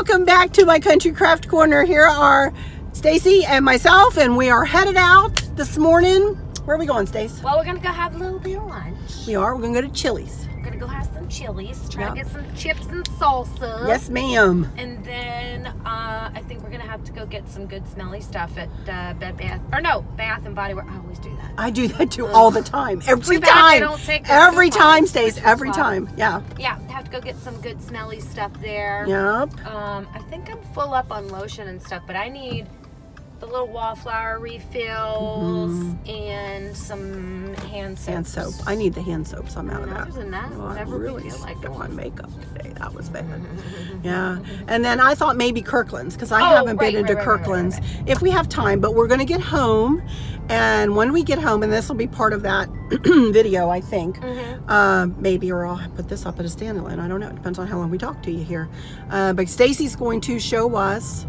welcome back to my country craft corner. Here are Stacey and myself, and we are headed out this morning. Where are we going, Stace? Well, we're gonna go have a little bit of lunch. We are. We're gonna go to Chili's. We're gonna go have some Chili's. Try to get some chips and salsa. Yes, ma'am. And then I think we're gonna have to go get some good smelly stuff at Bath and Body Works. I always do that. I do that too all the time. Every Too bad time. they don't take the Every coupons, time, Stace. which is Every fun. time. Yeah. Yeah, have to go get some good smelly stuff there. Yep. I think I'm full up on lotion and stuff, but I need the little wallflower refills and some hand soap. Hand soap. I need the hand soaps. I'm out of that. Other than that, Oh, I whatever really we feel like stuck doing. on makeup today. That was bad. Yeah. And then I thought maybe Kirkland's, because I Oh, haven't been right, into right, Kirkland's if we have time. But we're going to get home, and when we get home, and this will be part of that video, I think, maybe, or I'll put this up at a standalone. I don't know. It depends on how long we talk to you here. But Stacey's going to show us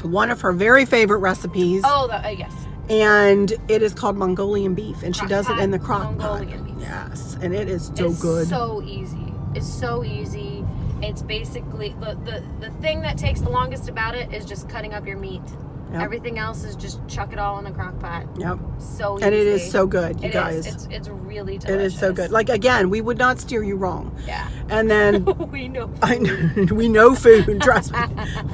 one of her very favorite recipes. Oh, yes. And it is called Mongolian beef, and she does it in the crock pot. Mongolian beef. Yes, and it is so It's good. so easy. It's so easy. It's basically the thing that takes the longest about it is just cutting up your meat. Yep. Everything else is just chuck it all in the crock pot. Yep. So easy. And it is so good, you It guys. is. It's really delicious. It is so good. Like, again, we would not steer you wrong. Yeah. And then We know. we know food. Trust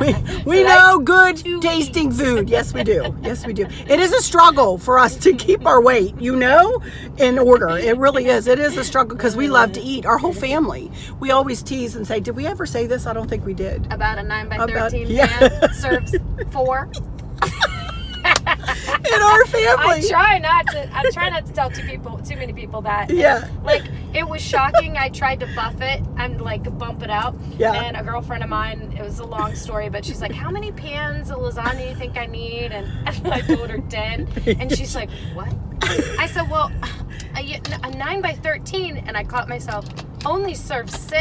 me. We know good to tasting food. Yes, we do. Yes, we do. It is a struggle for us to keep our weight, in order. It really is. It is a struggle because we love to eat. Our whole family. We always tease and say, "Did we ever say this?" I don't think we did. About a 9x13 yeah. pan serves 4. In our family. I try not to tell too many people that. Yeah. Like, it was shocking. I tried to buff it. I'm like, bump it out. Yeah. And a girlfriend of mine, it was a long story, but she's like, how many pans of lasagna do you think I need? And I told her 10. And she's like, what? I said, well, a 9x13. And I caught myself, only serve 6.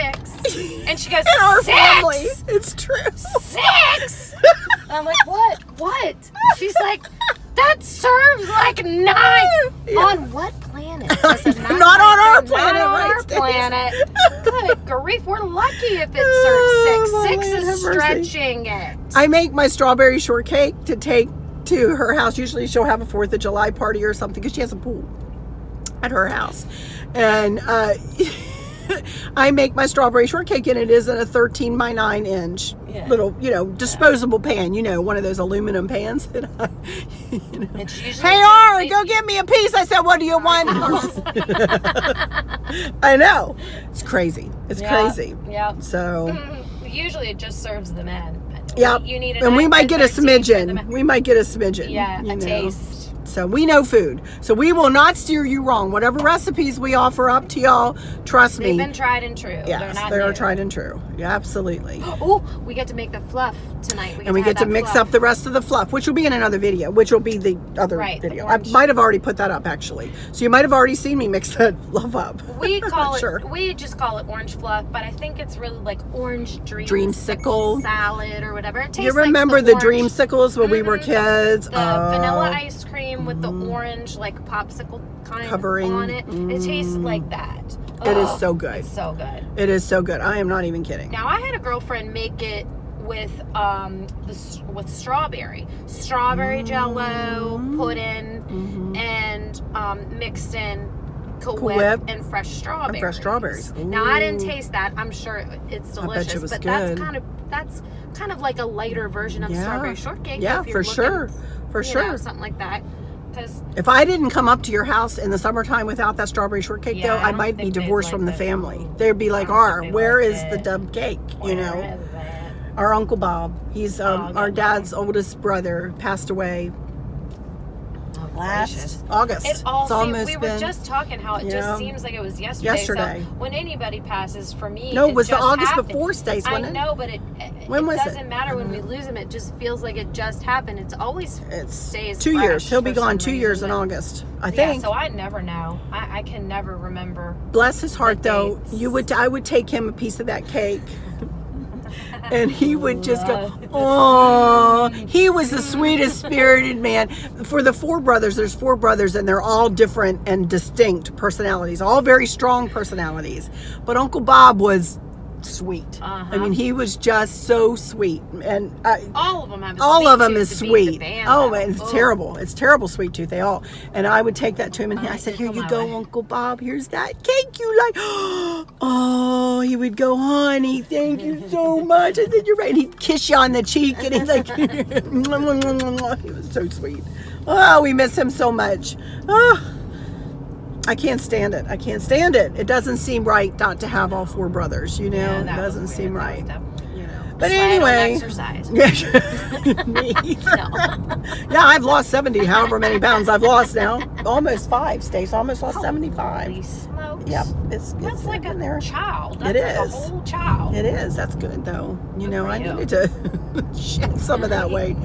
And she goes, In our 6? family. It's true. 6? And I'm like, what? She's like, that serves like 9. Yeah. On what planet? I said, Not on our planet, Not on right, our Stace? planet. Good grief, we're lucky if it Oh, serves 6. my 6 Lord, is have mercy. stretching it. I make my strawberry shortcake to take to her house. Usually she'll have a 4th of July party or something because she has a pool at her house. And I make my strawberry shortcake, and it is in a 13 by 9 inch little, disposable pan, one of those aluminum pans. And It's usually hey, Ari, go get me a piece. I said, what do you want? I know. It's crazy. It's crazy. Yeah. So, Usually it just serves the men. yeah. You need And we might get a 9x13 for the smidgen. men. We might get a smidgen. Yeah, a taste. So we know food. So we will not steer you wrong. Whatever recipes we offer up to y'all, trust me. They've been tried and true. Yes, they are tried and true. Yeah, absolutely. Oh, we get to make the fluff tonight. And we get to mix up the rest of the fluff, which will be in another video, which will be the other video. I might have already put that up, actually. So you might have already seen me mix that fluff up. We call it, Sure. we just call it orange fluff, but I think it's really like orange Dreamsicle salad or whatever. It tastes You remember like the orange, dreamsicles when we were kids? The vanilla ice cream with the orange like popsicle kind Covering. on it. It tastes like that. It is so good. It's so good. It is so good. I am not even kidding. Now I had a girlfriend make it with strawberry Jello, pudding, and mixed in Cool Whip and fresh strawberries. Now I didn't taste that. I'm sure it's delicious, it was but good. that's kind of like a lighter version of strawberry shortcake. Yeah, if you're for sure. For sure. Something like that. If I didn't come up to your house in the summertime without that strawberry shortcake, though, I might be think they'd divorced like from the that. family. They'd be like, where is the dumb cake? Our Uncle Bob, he's our dad's oldest brother, passed away last August. It all it's seems, almost we been, were just talking how it just seems like it was yesterday. So when anybody passes, for me, no, it was the August happened. before, Stace, wasn't it? I know, but When was doesn't matter when we lose him. It just feels like it just happened. It's always stays 2 years. He'll be gone 2 reason. years in August, I think. Yeah, so I never know. I can never remember. Bless his heart, though. dates. I would take him a piece of that cake. And he would just go, oh, he was the sweetest spirited man. For the 4 brothers, there's 4 brothers, and they're all different and distinct personalities, all very strong personalities. But Uncle Bob was sweet. I mean, he was just so sweet, and all of them have. All of them is to beat the sweet. band, Oh, though. man, it's terrible. It's terrible sweet tooth. They all. And I would take that to him, and I said, "Here you go, Uncle Bob. Here's that cake you like." Oh, he would go, "Honey, thank you so much." I said, "You're right." And he'd kiss you on the cheek, and he'd like, he was so sweet. Oh, we miss him so much. Oh. I can't stand it. I can't stand it. It doesn't seem right not to have all 4 brothers, you know? Yeah, it that doesn't was seem weird. right. That was You know. But That's why I don't anyway. exercise. Me either. No. Yeah, I've lost 70, however many pounds I've lost now. Almost 5, Stacey. Almost lost 75. Holy smokes. Yep. It's That's like in a there. child. It That's like is. a whole child. It is. That's good, though. You Good know, for I you. needed to shed some of that weight.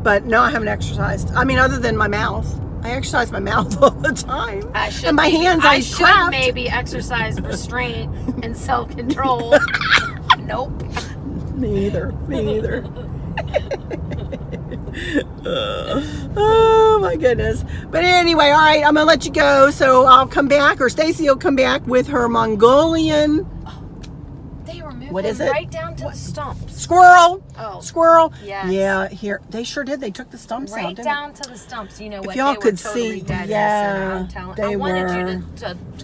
But no, I haven't exercised. I mean, other than my mouth. I exercise my mouth all the time. And my hands, I should craft. maybe exercise restraint and self-control. Nope. Me either. Oh my goodness. But anyway, all right, I'm gonna let you go. So I'll come back, or Stacey will come back with her Mongolian They removed What is them it? right down to the stumps. squirrel. Oh. Squirrel. Yes. Yeah, here they sure did. They took the stumps out. Right Didn't down to the stumps. You know what? y'all They could were totally see, dead. yeah, I they wanted were. you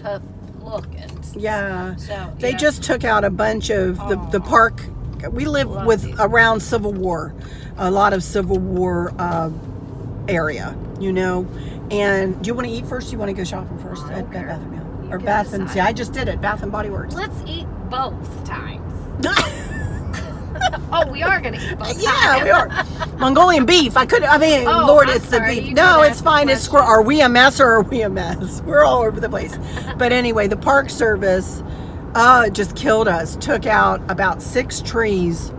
to look and they? Yeah. So They yeah. just took out a bunch of the park. We live Love with these. around Civil War, a lot of Civil War area, you know. And do you want to eat first? Or you want to go shopping first I at don't Bed care. Bath and Beyond You or can Bath and? decide. See, I just did it. Bath and Body Works. Let's eat both times. Oh, we are gonna eat both. Yeah, we are. Mongolian beef. I mean, Oh, Lord, I'm it's sorry. the You beef. did No, ask it's a fine. It's question. Are we a mess or are we a mess? We're all over the place. But anyway, the Park Service just killed us. Took out about 6 trees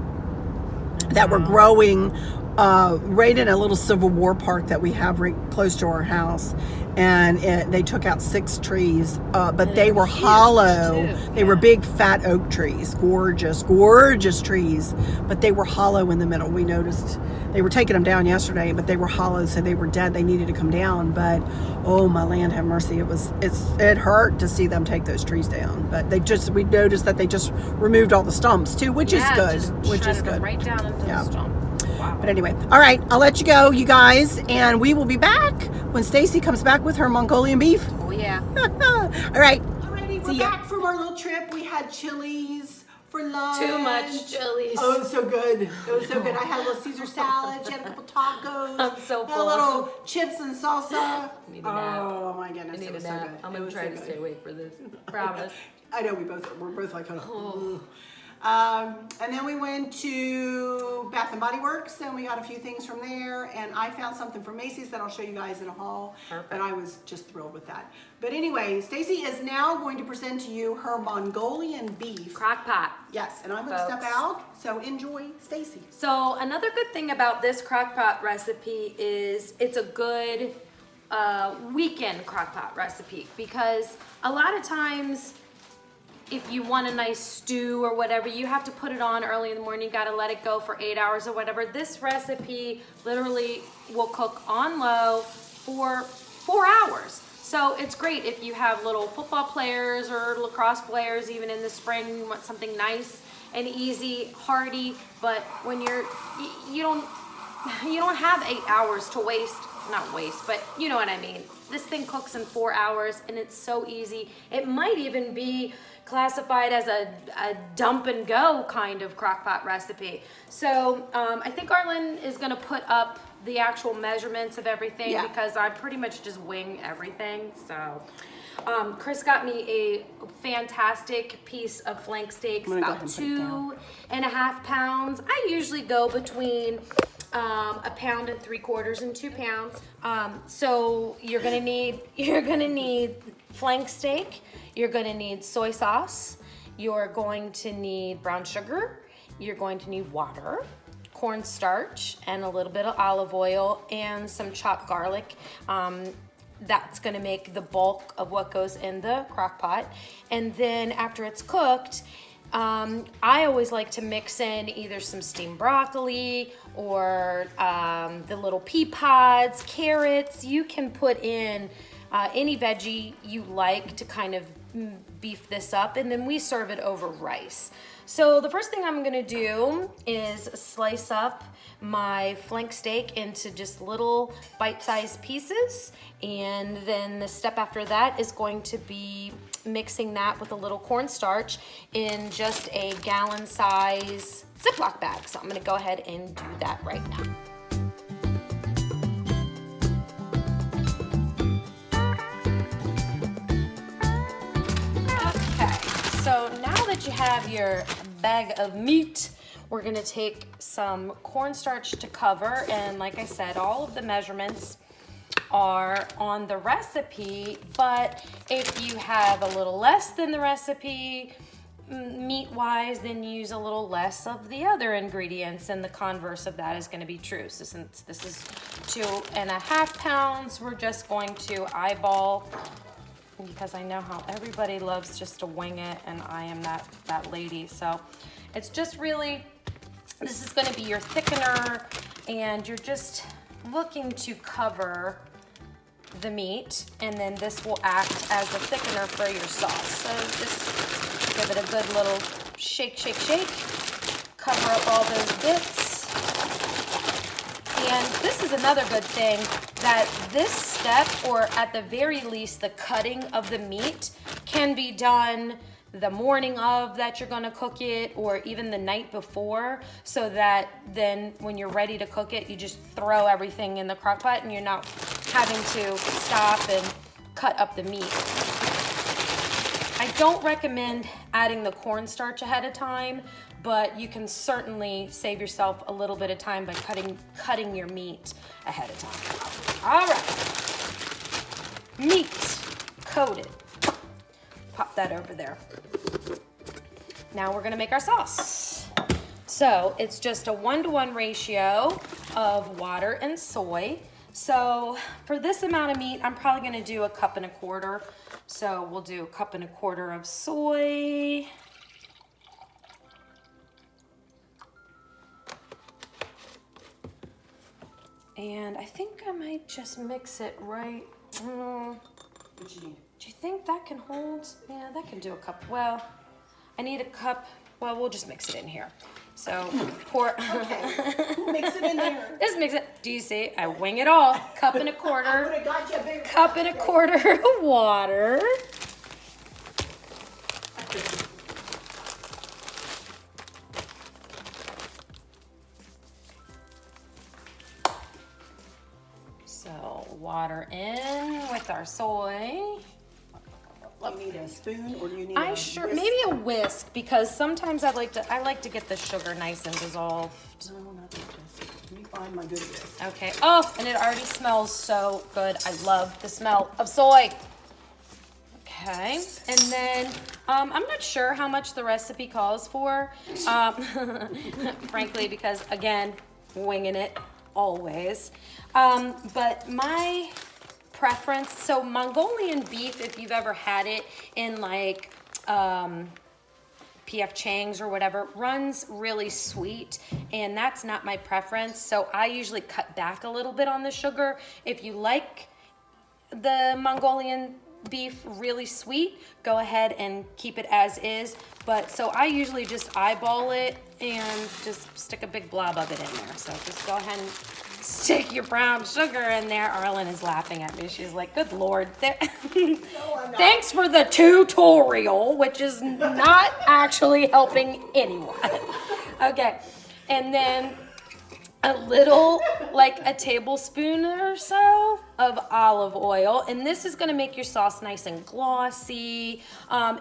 that were growing right in a little Civil War park that we have right close to our house. And they took out 6 trees, but they were huge, hollow. too. They were big, fat oak trees, gorgeous trees, but they were hollow in the middle. We noticed they were taking them down yesterday, but they were hollow, so they were dead. They needed to come down, but oh my land, have mercy! It hurt to see them take those trees down. But we noticed that they just removed all the stumps too, which is good. Which is good. Right down into the stump. Wow. But anyway, all right, I'll let you go, you guys, and we will be back when Stacey comes back with her Mongolian beef. Oh yeah. All right. Alrighty, we're back from our little trip. We had Chili's for lunch. Too much chilies. Oh, it was so good. It was so good. I had a little Caesar salad. She had a couple tacos. I'm so had a full. little chips and salsa. Need a nap. Oh my goodness, I need it was a so nap. good. I'm It gonna was try so to good. stay awake for this. Promise. I know we're both like, oh. And then we went to Bath and Body Works, and we got a few things from there. And I found something from Macy's that I'll show you guys in a haul. Perfect. And I was just thrilled with that. But anyway, Stacey is now going to present to you her Mongolian beef. Crock pot. Yes, and I'm going to step Folks. out. So enjoy, Stacey. So another good thing about this crock pot recipe is it's a good weekend crock pot recipe, because a lot of times if you want a nice stew or whatever, you have to put it on early in the morning. You got to let it go for 8 hours or whatever. This recipe literally will cook on low for 4 hours. So it's great if you have little football players or lacrosse players, even in the spring, you want something nice and easy, hearty. But when you don't have 8 hours to waste. Not waste, but you know what I mean. This thing cooks in 4 hours, and it's so easy. It might even be classified as a dump and go kind of crock pot recipe. So I think Arlynn is gonna put up the actual measurements of everything, because I pretty much just wing everything. So Chris got me a fantastic piece of flank steaks, about 2.5 pounds. I usually go between 1.75 pounds and 2 pounds. So you're gonna need flank steak. You're gonna need soy sauce. You're going to need brown sugar. You're going to need water, cornstarch, and a little bit of olive oil and some chopped garlic. That's gonna make the bulk of what goes in the crock pot. And then after it's cooked, I always like to mix in either some steamed broccoli or the little pea pods, carrots. You can put in any veggie you like to kind of beef this up, and then we serve it over rice. So the first thing I'm gonna do is slice up my flank steak into just little bite-sized pieces. And then the step after that is going to be mixing that with a little cornstarch in just a gallon size Ziploc bag. So I'm gonna go ahead and do that right now. So now that you have your bag of meat, we're gonna take some cornstarch to cover, and like I said, all of the measurements are on the recipe, but if you have a little less than the recipe, meat-wise, then use a little less of the other ingredients, and the converse of that is gonna be true. So since this is 2.5 pounds, we're just going to eyeball, because I know how everybody loves just to wing it, and I am that lady. So it's just really, this is gonna be your thickener, and you're just looking to cover the meat, and then this will act as a thickener for your sauce. So just give it a good little shake, shake, shake. Cover up all those bits. And this is another good thing, that this step, or at the very least the cutting of the meat, can be done the morning of that you're gonna cook it, or even the night before, so that then when you're ready to cook it, you just throw everything in the crock pot and you're not having to stop and cut up the meat. I don't recommend adding the cornstarch ahead of time, but you can certainly save yourself a little bit of time by cutting your meat ahead of time. All right, meat coated. Pop that over there. Now we're gonna make our sauce. So it's just a 1-to-1 ratio of water and soy. So for this amount of meat, I'm probably gonna do 1.25 cups. So we'll do 1.25 cups of soy. And I think I might just mix it right. What you need? Do you think that can hold? Yeah, that can do a cup. Well, I need a cup. Well, we'll just mix it in here. So pour. Okay. Mix it in there. Just mix it. Do you see? I wing it all. 1.25 cups. I would have got you a bigger 1.25 cups of water. So water in with our soy. You need a spoon, or do you need whisk? Maybe a whisk, because sometimes I like to get the sugar nice and dissolved. No, not the whisk. Let me find my good whisk. Okay. Oh, and it already smells so good. I love the smell of soy. Okay, and then I'm not sure how much the recipe calls for, frankly, because again, winging it always. But my preference, so Mongolian beef, if you've ever had it in like PF Chang's or whatever, runs really sweet, and that's not my preference. So I usually cut back a little bit on the sugar. If you like the Mongolian beef really sweet, go ahead and keep it as is. But so I usually just eyeball it and just stick a big blob of it in there. So just go ahead and stick your brown sugar in there. Arlynn is laughing at me. She's like, good Lord. Thanks for the tutorial, which is not actually helping anyone. Okay, and then a little, like a tablespoon or so of olive oil, and this is going to make your sauce nice and glossy.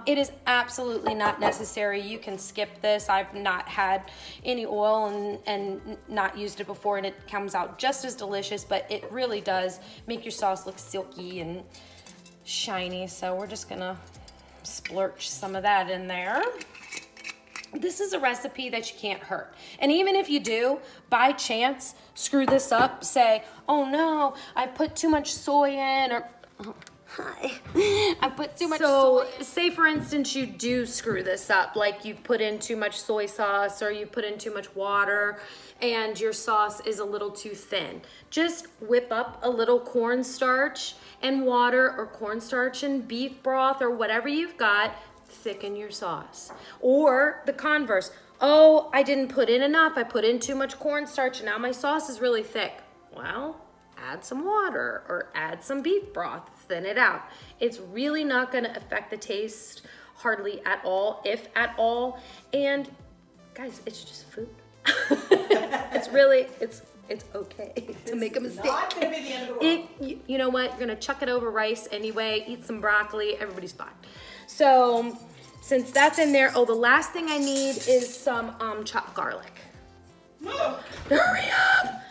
It is absolutely not necessary. You can skip this. I've not had any oil and not used it before, and it comes out just as delicious, but it really does make your sauce look silky and shiny. So we're just gonna splurge some of that in there. This is a recipe that you can't hurt. And even if you do, by chance, screw this up, say, oh no, I put too much soy in, or, oh, hi, I put too much soy. Say for instance, you do screw this up, like you've put in too much soy sauce, or you put in too much water, and your sauce is a little too thin. Just whip up a little cornstarch and water, or cornstarch and beef broth, or whatever you've got. thicken your sauce. Or the converse, oh, I didn't put in enough. I put in too much cornstarch and now my sauce is really thick. Well, add some water or add some beef broth, thin it out. It's really not gonna affect the taste hardly at all, if at all. And guys, it's just food. It's really, it's okay to make a mistake. Not gonna be the end of the world. You know what? You're gonna chuck it over rice anyway, eat some broccoli, everybody's fine. So, since that's in there, oh, the last thing I need is some chopped garlic. Hurry up!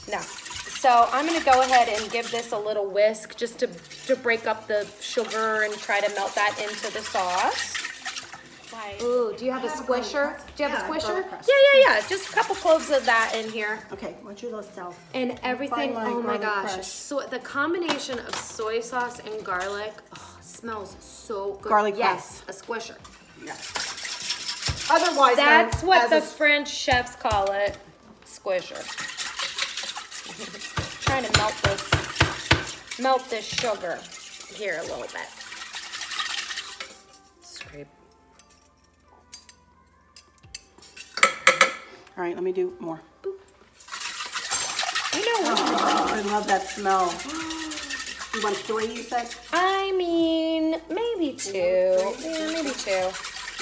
Now, so I'm gonna go ahead and give this a little whisk just to break up the sugar and try to melt that into the sauce. Ooh, do you have a squisher? Do you have a squisher? Yeah. Just a couple cloves of that in here. Okay, what's your little self? And everything, oh my gosh. Crush. So the combination of soy sauce and garlic, oh, smells so good. Garlic yes, a squisher. Yeah. Otherwise, that's what the French chefs call it, squisher. Trying to melt this sugar here a little bit. Scrape. All right, let me do more. Boop. You know what? Oh, I love that smell. You want 3, you said? I mean, maybe 2. Yeah, maybe 2.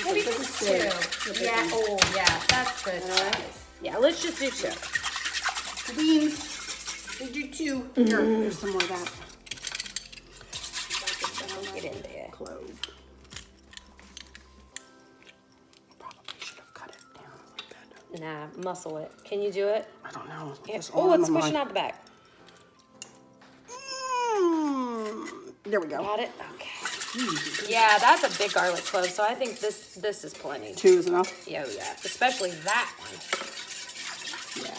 Maybe just 2. Yeah, oh yeah, that's good. Yeah, let's just do 2. Beans. We do 2. Here, there's some more of that. Get in there. Clove. Probably should have cut it down a little bit. Nah, muscle it. Can you do it? I don't know. Yeah. Oh, it's pushing out the back. There we go. Got it? Okay. Yeah, that's a big garlic clove, so I think this is plenty. 2 is enough? Yeah, especially that one. Yeah.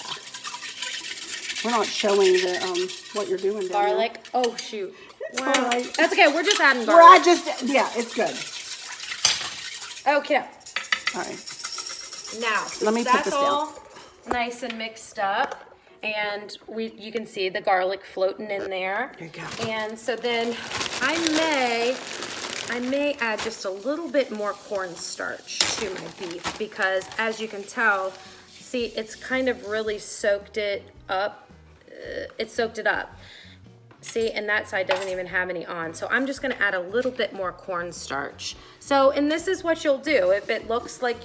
We're not showing the what you're doing. Garlic. Oh shoot. It's Wow. all right. That's okay. We're just adding garlic. Yeah, it's good. Okay. All right. Now, Let me put that's this all nice and mixed up, and you can see the garlic floating in there. There you go. And so then I may add just a little bit more cornstarch to my beef because, as you can tell, see, it's kind of really soaked it up. It soaked it up. See, and that side doesn't even have any on. So I'm just gonna add a little bit more cornstarch. So, and this is what you'll do. If it looks like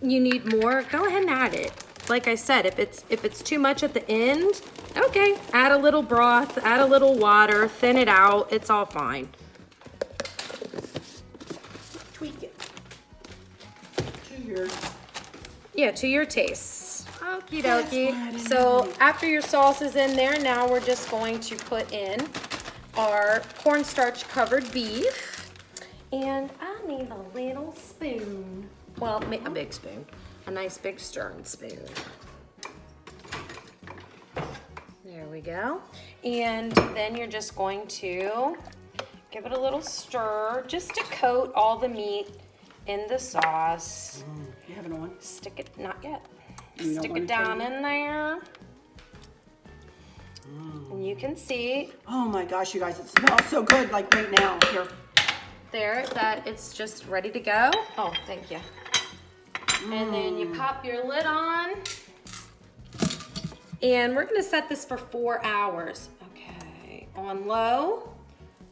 you need more, go ahead and add it. Like I said, if it's too much at the end, okay, add a little broth, add a little water, thin it out, it's all fine. Tweak it. To your taste. Okie dokie. So after your sauce is in there, now we're just going to put in our cornstarch covered beef. And I need a little spoon. Well, a big spoon. A nice big stirring spoon. There we go. And then you're just going to give it a little stir just to coat all the meat in the sauce. You have it on? Stick it, not yet. You Stick it down in there. And you can see. Oh my gosh, you guys, it smells so good, like right now. Here. There, that it's just ready to go. Oh, thank you. And then you pop your lid on. And we're gonna set this for 4 hours. Okay, on low.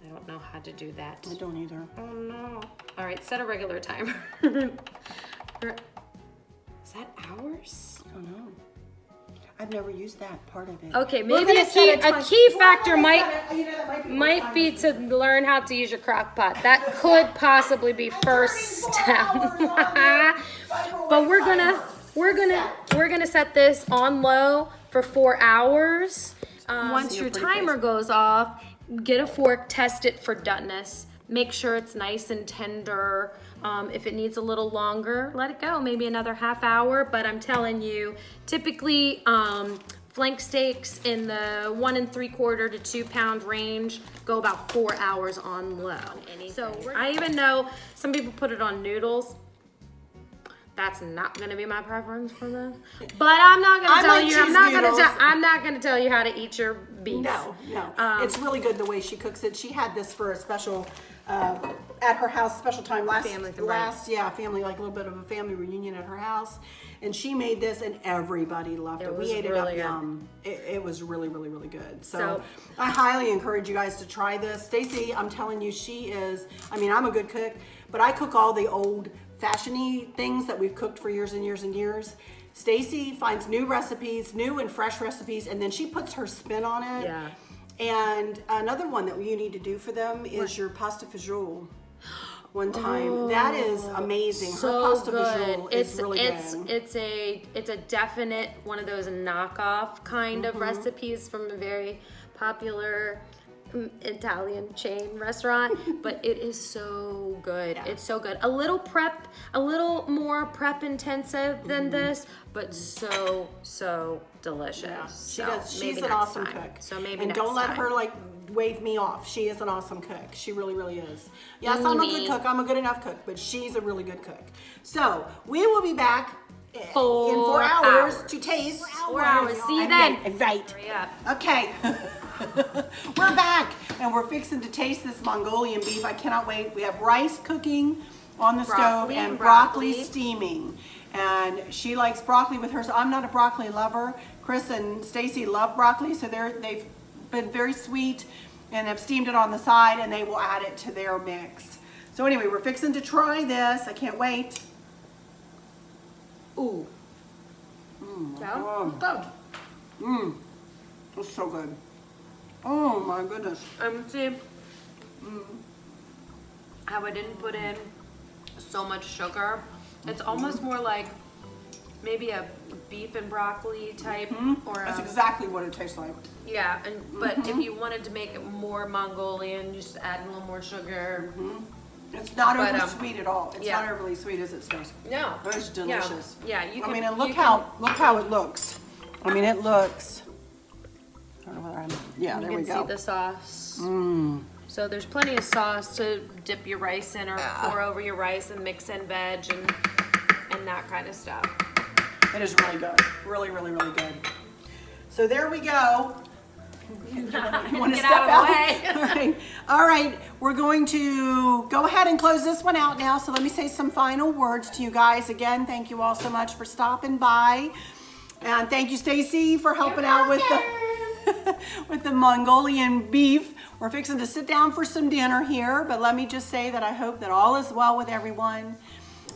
I don't know how to do that. I don't either. Oh no. All right, set a regular timer. Is that hours? I don't know. I've never used that part of it. Okay, maybe a key factor might be to learn how to use your crock pot. That could possibly be first step. But we're gonna set this on low for 4 hours. Once your timer goes off, get a fork, test it for doneness. Make sure it's nice and tender. If it needs a little longer, let it go, maybe another half hour. But I'm telling you, typically flank steaks in the 1 3/4 to 2 pound range go about 4 hours on low. So I even know some people put it on noodles. That's not gonna be my preference for this. But I'm not gonna tell you. I'm not gonna tell you how to eat your beef. No. It's really good the way she cooks it. She had this for a special at her house, special time Family, family, like a little bit of a family reunion at her house, and she made this, and everybody loved it. We ate it up yum. It was really, really, really good. So I highly encourage you guys to try this. Stacey, I'm telling you, she is. I mean, I'm a good cook, but I cook all the old fashion-y things that we've cooked for years and years and years. Stacey finds new recipes, new and fresh recipes, and then she puts her spin on it. Yeah. And another one that you need to do for them is your pasta fajoule. One time, that is amazing. So her pasta good. fajoule is really good. It's a definite one of those knockoff kind of recipes from a very popular Italian chain restaurant, but it is so good. Yeah. It's so good. A little more prep intensive than this, but so delicious. Yeah, she So does. She's maybe an next awesome time. cook. So maybe and next don't let time. her like wave me off. She is an awesome cook. She really, really is. Yes, I'm a good cook. I'm a good enough cook, but she's a really good cook. So we will be back in 4 hours to taste. 4 hours. See you then. Right. Hurry up. Okay. We're back, and we're fixing to taste this Mongolian beef. I cannot wait. We have rice cooking on the stove and broccoli steaming. And she likes broccoli with hers. I'm not a broccoli lover. Chris and Stacey love broccoli, so they've been very sweet and have steamed it on the side, and they will add it to their mix. So anyway, we're fixing to try this. I can't wait. Ooh. It's so good. Oh my goodness. See how I didn't put in so much sugar. It's almost more like maybe a beef and broccoli type, or That's exactly what it tastes like. yeah. And but if you wanted to make it more Mongolian, just add a little more sugar. It's not overly sweet at all. It's yeah. not overly sweet, is it, Stacey? No, It's delicious. Yeah, you can. I mean, and look how it looks. I mean, it looks. I don't know whether yeah, there we You go. can see the sauce. So there's plenty of sauce to dip your rice in, or pour over your rice and mix in veg and that kind of stuff. It is really good. Really, really, really good. So there we go. You want to Get step out out? of the way. All right. All right. We're going to go ahead and close this one out now. So let me say some final words to you guys. Again, thank you all so much for stopping by. And thank you, Stacey, for helping out with with the Mongolian beef. We're fixing to sit down for some dinner here, but let me just say that I hope that all is well with everyone.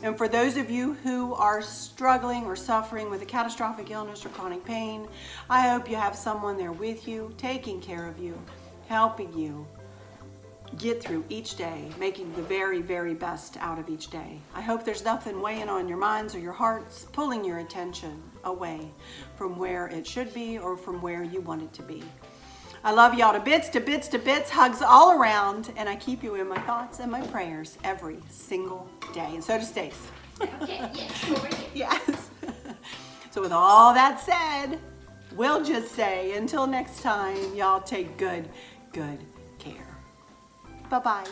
And for those of you who are struggling or suffering with a catastrophic illness or chronic pain, I hope you have someone there with you, taking care of you, helping you get through each day, making the very, very best out of each day. I hope there's nothing weighing on your minds or your hearts, pulling your attention away from where it should be or from where you want it to be. I love y'all to bits, to bits, to bits, hugs all around, and I keep you in my thoughts and my prayers every single day. And so does Stace. Okay, yes. Yes. So with all that said, we'll just say until next time, y'all take good care. Bye-bye.